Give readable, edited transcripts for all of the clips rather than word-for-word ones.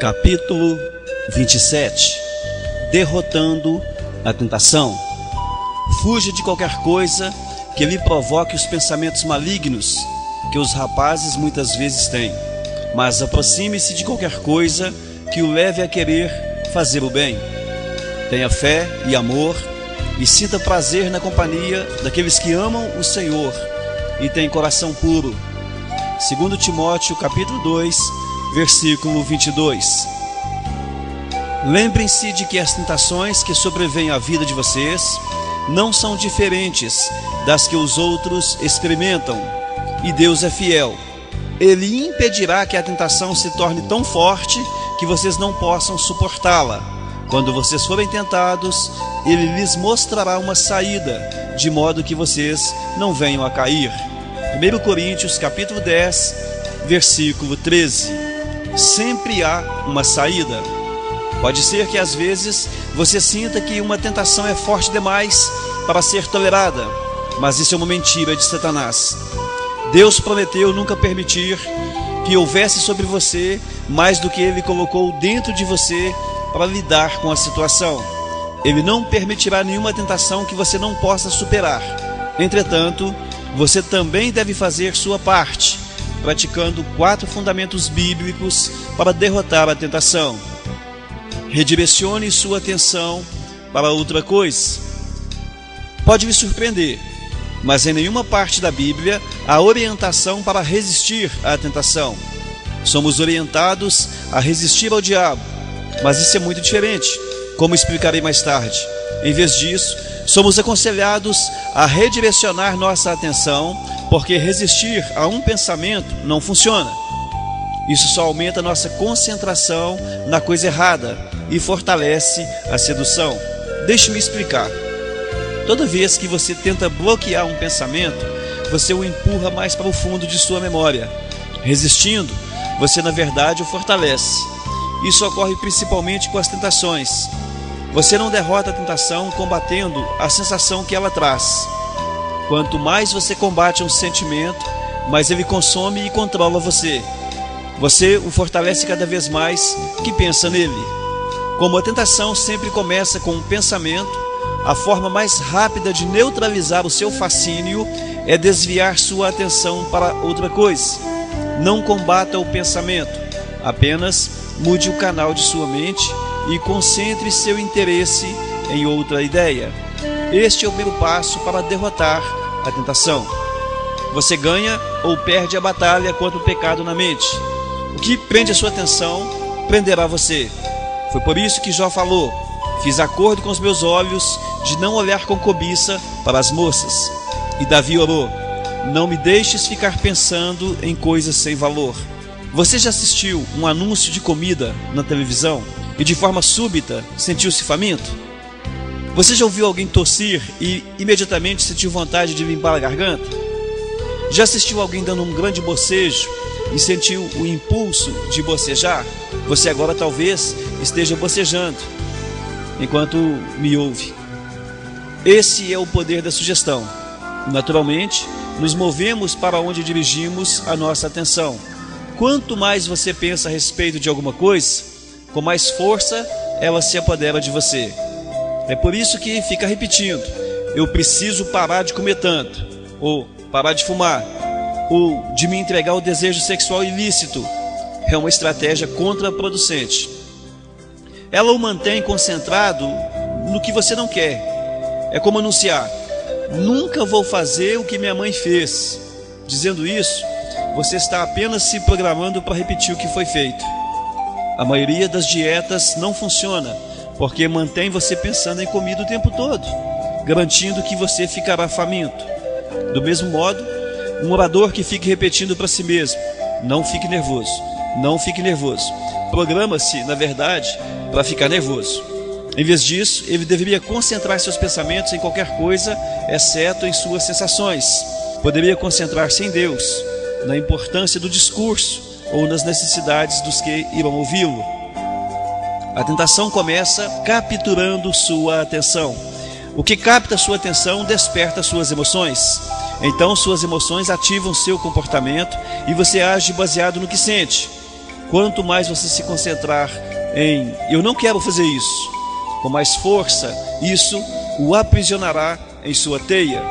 Capítulo 27. Derrotando a tentação. Fuja de qualquer coisa que lhe provoque os pensamentos malignos que os rapazes muitas vezes têm, mas aproxime-se de qualquer coisa que o leve a querer fazer o bem. Tenha fé e amor e sinta prazer na companhia daqueles que amam o Senhor e têm coração puro. 2 Timóteo capítulo 2, versículo 22. Lembrem-se de que as tentações que sobrevêm à vida de vocês não são diferentes das que os outros experimentam, e Deus é fiel. Ele impedirá que a tentação se torne tão forte que vocês não possam suportá-la. Quando vocês forem tentados, Ele lhes mostrará uma saída, de modo que vocês não venham a cair. 1 Coríntios capítulo 10, versículo 13. Sempre há uma saída. Pode ser que às vezes você sinta que uma tentação é forte demais para ser tolerada, mas isso é uma mentira de Satanás. Deus prometeu nunca permitir que houvesse sobre você mais do que Ele colocou dentro de você para lidar com a situação. Ele não permitirá nenhuma tentação que você não possa superar. Entretanto, você também deve fazer sua parte, praticando 4 fundamentos bíblicos para derrotar a tentação. Redirecione sua atenção para outra coisa. Pode lhe surpreender, mas em nenhuma parte da Bíblia há orientação para resistir à tentação. Somos orientados a resistir ao diabo, mas isso é muito diferente, como explicarei mais tarde. Em vez disso, somos aconselhados a redirecionar nossa atenção, porque resistir a um pensamento não funciona. Isso só aumenta nossa concentração na coisa errada e fortalece a sedução. Deixe-me explicar. Toda vez que você tenta bloquear um pensamento, você o empurra mais para o fundo de sua memória. Resistindo, você na verdade o fortalece. Isso ocorre principalmente com as tentações. Você não derrota a tentação combatendo a sensação que ela traz. Quanto mais você combate um sentimento, mais ele consome e controla você. Você o fortalece cada vez mais que pensa nele. Como a tentação sempre começa com um pensamento, a forma mais rápida de neutralizar o seu fascínio é desviar sua atenção para outra coisa. Não combata o pensamento, apenas mude o canal de sua mente e concentre seu interesse em outra ideia. Este é o primeiro passo para derrotar a tentação. Você ganha ou perde a batalha contra o pecado na mente. O que prende a sua atenção prenderá você. Foi por isso que Jó falou: fiz acordo com os meus olhos de não olhar com cobiça para as moças. E Davi orou: não me deixes ficar pensando em coisas sem valor. Você já assistiu um anúncio de comida na televisão e de forma súbita sentiu-se faminto? Você já ouviu alguém tossir e imediatamente sentiu vontade de limpar a garganta? Já assistiu alguém dando um grande bocejo e sentiu o impulso de bocejar? Você agora talvez esteja bocejando enquanto me ouve. Esse é o poder da sugestão. Naturalmente, nos movemos para onde dirigimos a nossa atenção. Quanto mais você pensa a respeito de alguma coisa, com mais força ela se apodera de você. É por isso que fica repetindo: eu preciso parar de comer tanto, ou parar de fumar, ou de me entregar ao desejo sexual ilícito. É uma estratégia contraproducente. Ela o mantém concentrado no que você não quer. É como anunciar: nunca vou fazer o que minha mãe fez. Dizendo isso, você está apenas se programando para repetir o que foi feito. A maioria das dietas não funciona, porque mantém você pensando em comida o tempo todo, garantindo que você ficará faminto. Do mesmo modo, um orador que fique repetindo para si mesmo: não fique nervoso, não fique nervoso, programa-se, na verdade, para ficar nervoso. Em vez disso, ele deveria concentrar seus pensamentos em qualquer coisa, exceto em suas sensações. Poderia concentrar-se em Deus, na importância do discurso ou nas necessidades dos que irão ouvi-lo. A tentação começa capturando sua atenção. O que capta sua atenção desperta suas emoções. Então suas emoções ativam seu comportamento e você age baseado no que sente. Quanto mais você se concentrar em eu não quero fazer isso, com mais força, isso o aprisionará em sua teia.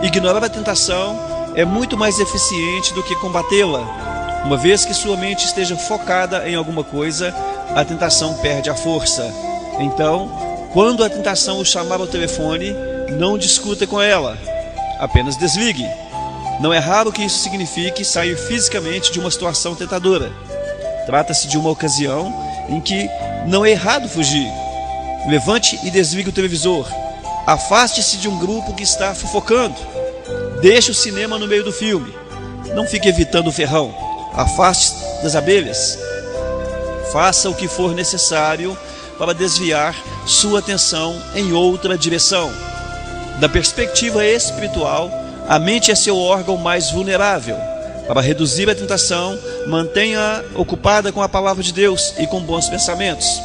Ignorar a tentação é muito mais eficiente do que combatê-la. Uma vez que sua mente esteja focada em alguma coisa, a tentação perde a força. Então, quando a tentação o chamar ao telefone, não discuta com ela, apenas desligue. Não é raro que isso signifique sair fisicamente de uma situação tentadora. Trata-se de uma ocasião em que não é errado fugir. Levante e desligue o televisor. Afaste-se de um grupo que está fofocando. Deixe o cinema no meio do filme. Não fique evitando o ferrão. Afaste-se das abelhas. Faça o que for necessário para desviar sua atenção em outra direção. Da perspectiva espiritual, a mente é seu órgão mais vulnerável. Para reduzir a tentação, mantenha-a ocupada com a palavra de Deus e com bons pensamentos.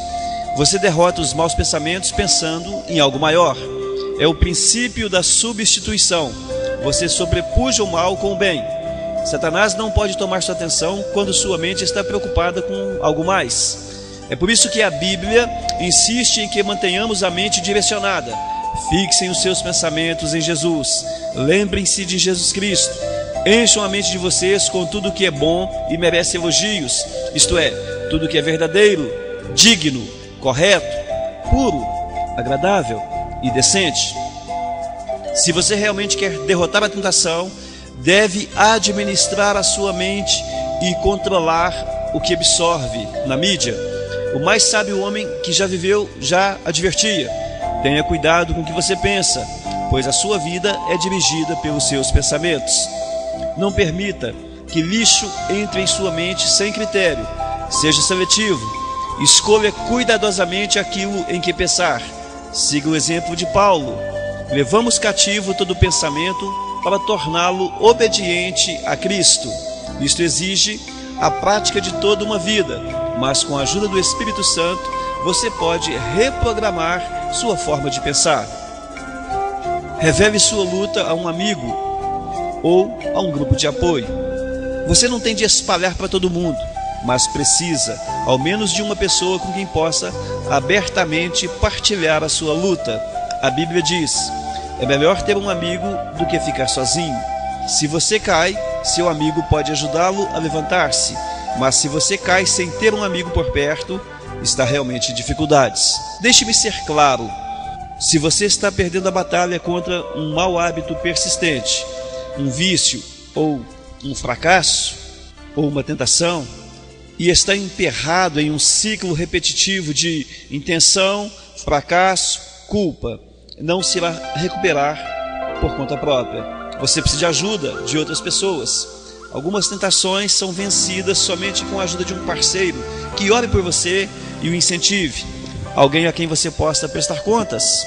Você derrota os maus pensamentos pensando em algo maior. É o princípio da substituição. Você sobrepuja o mal com o bem. Satanás não pode tomar sua atenção quando sua mente está preocupada com algo mais. É por isso que a Bíblia insiste em que mantenhamos a mente direcionada. Fixem os seus pensamentos em Jesus. Lembrem-se de Jesus Cristo. Encham a mente de vocês com tudo que é bom e merece elogios, isto é, tudo que é verdadeiro, digno, correto, puro, agradável e decente. Se você realmente quer derrotar a tentação, deve administrar a sua mente e controlar o que absorve na mídia. O mais sábio homem que já viveu já advertia: tenha cuidado com o que você pensa, pois a sua vida é dirigida pelos seus pensamentos. Não permita que lixo entre em sua mente sem critério. Seja seletivo. Escolha cuidadosamente aquilo em que pensar. Siga o exemplo de Paulo. Levamos cativo todo pensamento para torná-lo obediente a Cristo. Isto exige a prática de toda uma vida, mas com a ajuda do Espírito Santo, você pode reprogramar sua forma de pensar. Revele sua luta a um amigo ou a um grupo de apoio. Você não tem de espalhar para todo mundo, mas precisa, ao menos, de uma pessoa com quem possa abertamente partilhar a sua luta. A Bíblia diz: é melhor ter um amigo do que ficar sozinho. Se você cai, seu amigo pode ajudá-lo a levantar-se, mas se você cai sem ter um amigo por perto, está realmente em dificuldades. Deixe-me ser claro: se você está perdendo a batalha contra um mau hábito persistente, um vício, ou um fracasso, ou uma tentação, e está emperrado em um ciclo repetitivo de intenção, fracasso, culpa, não se irá recuperar por conta própria. Você precisa de ajuda de outras pessoas. Algumas tentações são vencidas somente com a ajuda de um parceiro que ore por você e o incentive. Alguém a quem você possa prestar contas.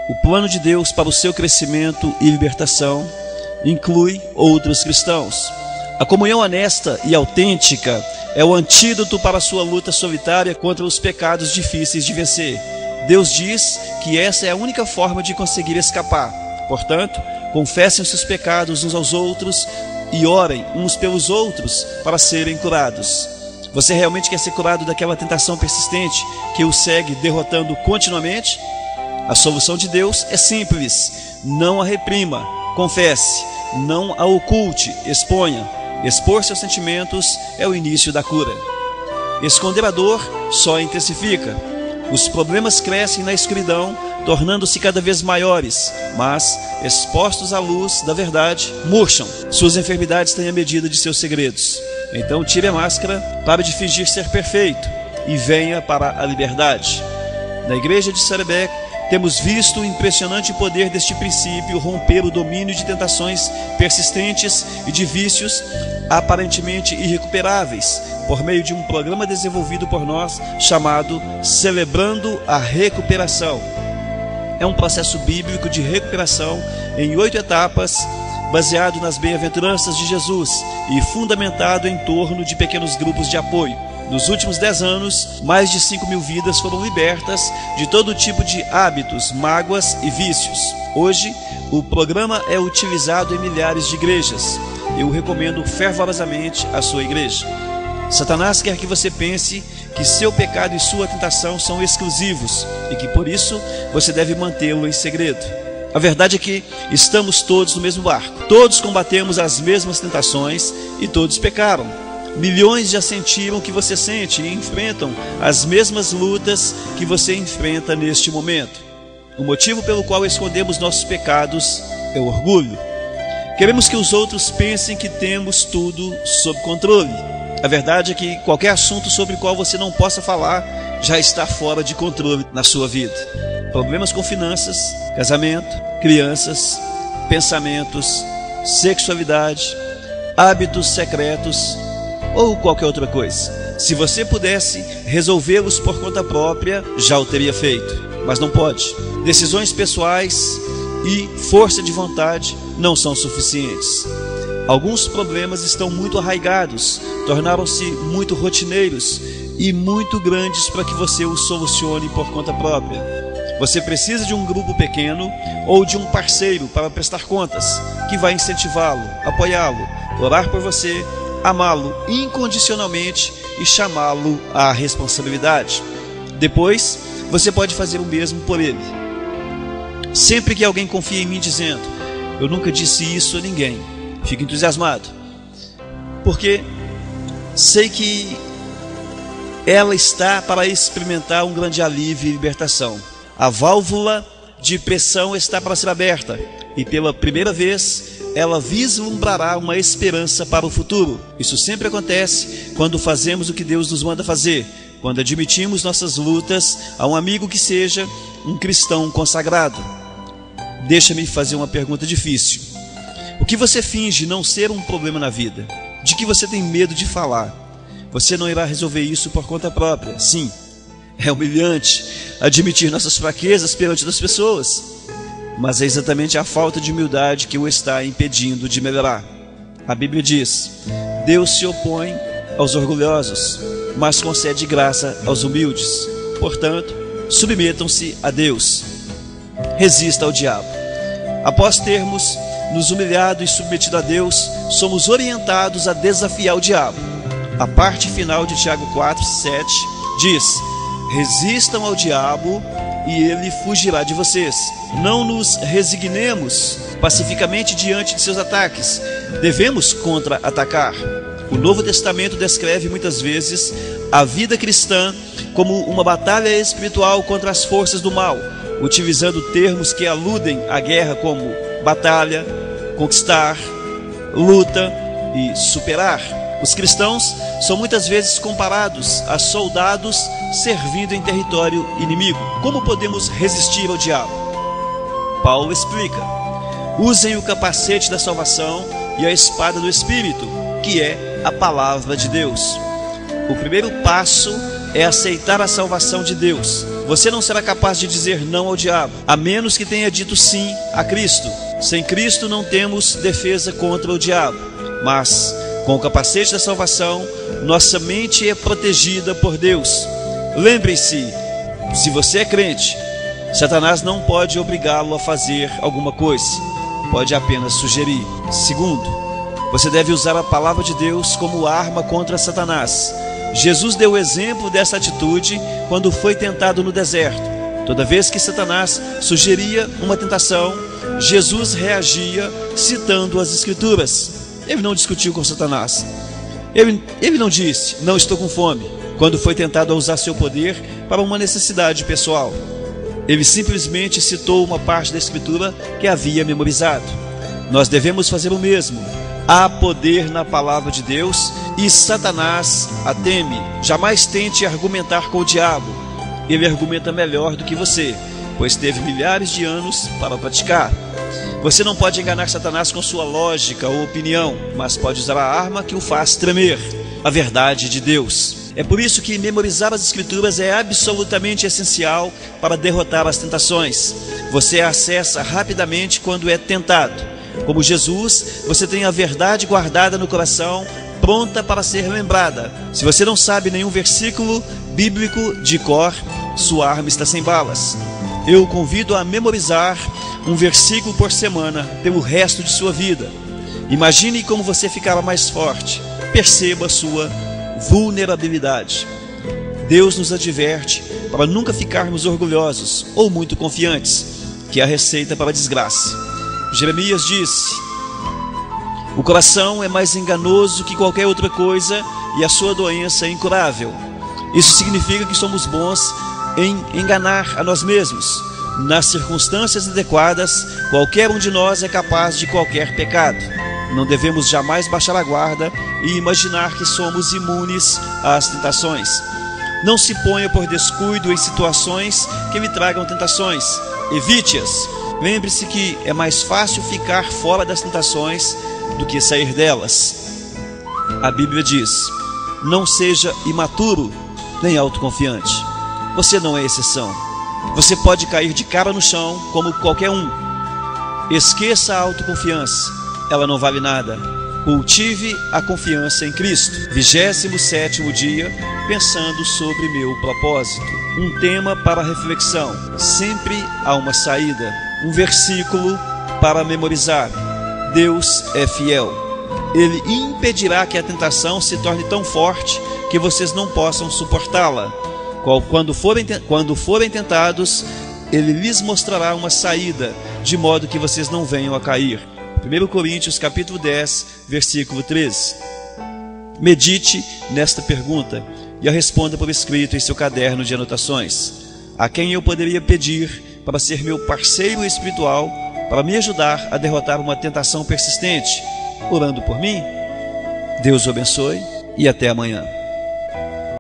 O plano de Deus para o seu crescimento e libertação inclui outros cristãos. A comunhão honesta e autêntica é o antídoto para a sua luta solitária contra os pecados difíceis de vencer. Deus diz que essa é a única forma de conseguir escapar. Portanto, confessem os seus pecados uns aos outros e orem uns pelos outros para serem curados. Você realmente quer ser curado daquela tentação persistente que o segue derrotando continuamente? A solução de Deus é simples: não a reprima, confesse, não a oculte, exponha. Expor seus sentimentos é o início da cura. Esconder a dor só intensifica. Os problemas crescem na escuridão, tornando-se cada vez maiores, mas, expostos à luz da verdade, murcham. Suas enfermidades têm a medida de seus segredos. Então tire a máscara, pare de fingir ser perfeito e venha para a liberdade. Na igreja de Sarebek, temos visto o impressionante poder deste princípio romper o domínio de tentações persistentes e de vícios aparentemente irrecuperáveis, por meio de um programa desenvolvido por nós chamado Celebrando a Recuperação. É um processo bíblico de recuperação em 8 etapas, baseado nas bem-aventuranças de Jesus e fundamentado em torno de pequenos grupos de apoio. Nos últimos 10 anos, mais de 5.000 vidas foram libertas de todo tipo de hábitos, mágoas e vícios. Hoje, o programa é utilizado em milhares de igrejas. Eu recomendo fervorosamente a sua igreja. Satanás quer que você pense que seu pecado e sua tentação são exclusivos e que por isso você deve mantê-lo em segredo. A verdade é que estamos todos no mesmo barco. Todos combatemos as mesmas tentações e todos pecaram. Milhões já sentiram o que você sente e enfrentam as mesmas lutas que você enfrenta neste momento. O motivo pelo qual escondemos nossos pecados é o orgulho. Queremos que os outros pensem que temos tudo sob controle. A verdade é que qualquer assunto sobre o qual você não possa falar já está fora de controle na sua vida. Problemas com finanças, casamento, crianças, pensamentos, sexualidade, hábitos secretos ou qualquer outra coisa. Se você pudesse resolvê-los por conta própria, já o teria feito, mas não pode. Decisões pessoais e força de vontade não são suficientes. Alguns problemas estão muito arraigados, tornaram-se muito rotineiros e muito grandes para que você os solucione por conta própria. Você precisa de um grupo pequeno ou de um parceiro para prestar contas, que vai incentivá-lo, apoiá-lo, orar por você, amá-lo incondicionalmente e chamá-lo à responsabilidade. Depois, você pode fazer o mesmo por ele. Sempre que alguém confia em mim dizendo: eu nunca disse isso a ninguém, fico entusiasmado, porque sei que ela está para experimentar um grande alívio e libertação. A válvula de pressão está para ser aberta e pela primeira vez ela vislumbrará uma esperança para o futuro. Isso sempre acontece quando fazemos o que Deus nos manda fazer, quando admitimos nossas lutas a um amigo que seja um cristão consagrado. Deixa-me fazer uma pergunta difícil. O que você finge não ser um problema na vida? De que você tem medo de falar? Você não irá resolver isso por conta própria. Sim, é humilhante admitir nossas fraquezas perante das pessoas, mas é exatamente a falta de humildade que o está impedindo de melhorar. A Bíblia diz: Deus se opõe aos orgulhosos, mas concede graça aos humildes. Portanto, submetam-se a Deus. Resista ao diabo. Após termos nos humilhado e submetido a Deus, somos orientados a desafiar o diabo. A parte final de Tiago 4:7 diz: resistam ao diabo e ele fugirá de vocês. Não nos resignemos pacificamente diante de seus ataques. Devemos contra-atacar. O Novo Testamento descreve muitas vezes a vida cristã como uma batalha espiritual contra as forças do mal, utilizando termos que aludem à guerra como batalha, conquistar, luta e superar. Os cristãos são muitas vezes comparados a soldados servindo em território inimigo. Como podemos resistir ao diabo? Paulo explica: usem o capacete da salvação e a espada do Espírito, que é a palavra de Deus. O primeiro passo é aceitar a salvação de Deus. Você não será capaz de dizer não ao diabo, a menos que tenha dito sim a Cristo. Sem Cristo não temos defesa contra o diabo, mas com o capacete da salvação, nossa mente é protegida por Deus. Lembre-se, se você é crente, Satanás não pode obrigá-lo a fazer alguma coisa, pode apenas sugerir. Segundo, você deve usar a palavra de Deus como arma contra Satanás. Jesus deu o exemplo dessa atitude quando foi tentado no deserto. Toda vez que Satanás sugeria uma tentação, Jesus reagia citando as Escrituras. Ele não discutiu com Satanás. Ele não disse: não estou com fome, quando foi tentado a usar seu poder para uma necessidade pessoal. Ele simplesmente citou uma parte da Escritura que havia memorizado. Nós devemos fazer o mesmo. Há poder na palavra de Deus e Satanás a teme. Jamais tente argumentar com o diabo. Ele argumenta melhor do que você, pois teve milhares de anos para praticar. Você não pode enganar Satanás com sua lógica ou opinião, mas pode usar a arma que o faz tremer, a verdade de Deus. É por isso que memorizar as Escrituras é absolutamente essencial para derrotar as tentações. Você a acessa rapidamente quando é tentado. Como Jesus, você tem a verdade guardada no coração, pronta para ser lembrada. Se você não sabe nenhum versículo bíblico de cor, sua arma está sem balas. Eu o convido a memorizar um versículo por semana pelo resto de sua vida. Imagine como você ficará mais forte. Perceba sua vulnerabilidade. Deus nos adverte para nunca ficarmos orgulhosos ou muito confiantes, que é a receita para a desgraça. Jeremias disse: o coração é mais enganoso que qualquer outra coisa e a sua doença é incurável. Isso significa que somos bons em enganar a nós mesmos. Nas circunstâncias adequadas, qualquer um de nós é capaz de qualquer pecado. Não devemos jamais baixar a guarda e imaginar que somos imunes às tentações. Não se ponha por descuido em situações que lhe tragam tentações. Evite-as. Lembre-se que é mais fácil ficar fora das tentações do que sair delas. A Bíblia diz: não seja imaturo nem autoconfiante. Você não é exceção. Você pode cair de cara no chão como qualquer um. Esqueça a autoconfiança. Ela não vale nada. Cultive a confiança em Cristo. 27º dia, pensando sobre meu propósito. Um tema para reflexão. Sempre há uma saída. Um versículo para memorizar. Deus é fiel. Ele impedirá que a tentação se torne tão forte que vocês não possam suportá-la. Quando forem tentados, Ele lhes mostrará uma saída, de modo que vocês não venham a cair. 1 Coríntios capítulo 10, versículo 13. Medite nesta pergunta e a responda por escrito em seu caderno de anotações. A quem eu poderia pedir para ser meu parceiro espiritual, para me ajudar a derrotar uma tentação persistente, orando por mim? Deus o abençoe e até amanhã.